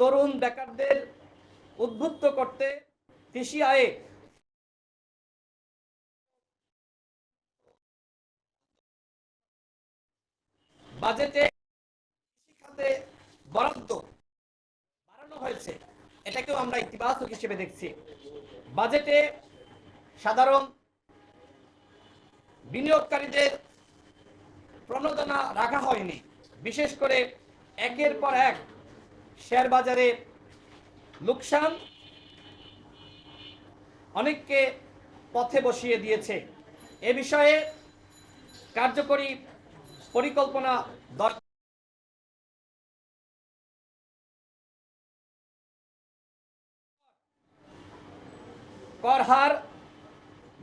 তরুণ বেকারদের উদ্বুদ্ধ করতে কৃষি আয়ে বাজেটে কৃষি খাতে বরাদ্দ বাড়ানো হয়েছে, এটাকেও আমরা ইতিবাচক হিসেবে দেখছি। বাজেটে সাধারণ বিনিয়োগকারীদের প্রণোদনা রাখা হয়নি। বিশেষ করে একের পর এক শেয়ার বাজারে লোকসান অনেককে পথে বসিয়ে দিয়েছে। এ বিষয়ে কার্যকরী পরিকল্পনা দরকার। কর হার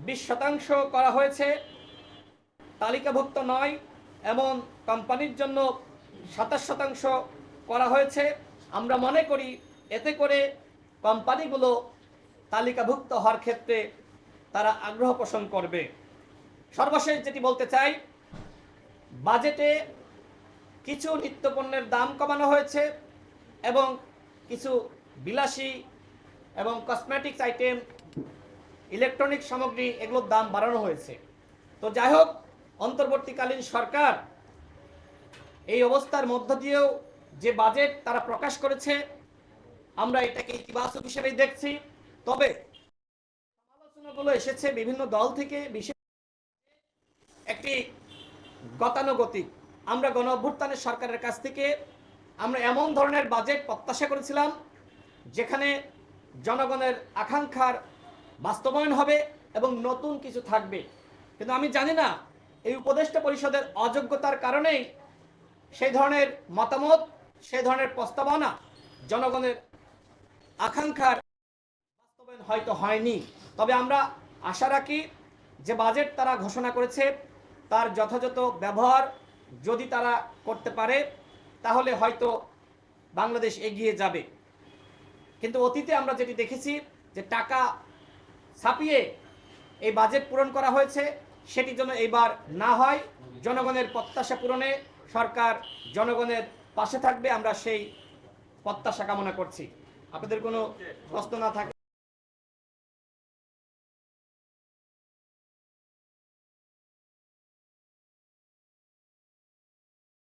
20% করা হয়েছে, তালিকাভুক্ত নয় এমন কোম্পানির জন্য 27% করা হয়েছে। আমরা মনে করি এতে করে কোম্পানিগুলো তালিকাভুক্ত হওয়ার ক্ষেত্রে তারা আগ্রহ পোষণ করবে। সর্বশেষ যেটি বলতে চাই, বাজেটে কিছু নিত্যপণ্যের দাম কমানো হয়েছে এবং কিছু বিলাসী এবং কসমেটিক্স আইটেম, ইলেকট্রনিক সামগ্রী এগুলোর দাম বাড়ানো হয়েছে। তো যাই হোক, অন্তর্বর্তীকালীন সরকার এই অবস্থার মধ্য দিয়েও যে বাজেট তারা প্রকাশ করেছে, আমরা এটাকে ইতিবাচক হিসেবেই দেখছি। তবে সমালোচনাগুলো এসেছে বিভিন্ন দল থেকে, বিশেষ একটি গতানুগতিক। আমরা গণ অভ্যুত্থানের সরকারের কাছ থেকে আমরা এমন ধরনের বাজেট প্রত্যাশা করেছিলাম যেখানে জনগণের আকাঙ্ক্ষার বাস্তবায়ন হবে এবং নতুন কিছু থাকবে। কিন্তু আমি জানি না এই উপদেষ্টা পরিষদের অযোগ্যতার কারণেই সেই ধরনের মতামত, সেই ধরনের প্রস্তাবনা জনগণের আকাঙ্ক্ষার বাস্তবায়ন হয়তো হয়নি। তবে আমরা আশা রাখি যে বাজেট তারা ঘোষণা করেছে তার যথাযথ ব্যবহার যদি তারা করতে পারে তাহলে হয়তো বাংলাদেশ এগিয়ে যাবে। কিন্তু অতীতে আমরা যেটি দেখেছি যে টাকা ছাপিয়ে এই বাজেট পূরণ করা হয়েছে, সেটি যেন এইবার না হয়। জনগণের প্রত্যাশা পূরণে সরকার জনগণের পাশে থাকবে, আমরা সেই প্রত্যাশা কামনা করছি। আপনাদের কোনো প্রশ্ন না থাকে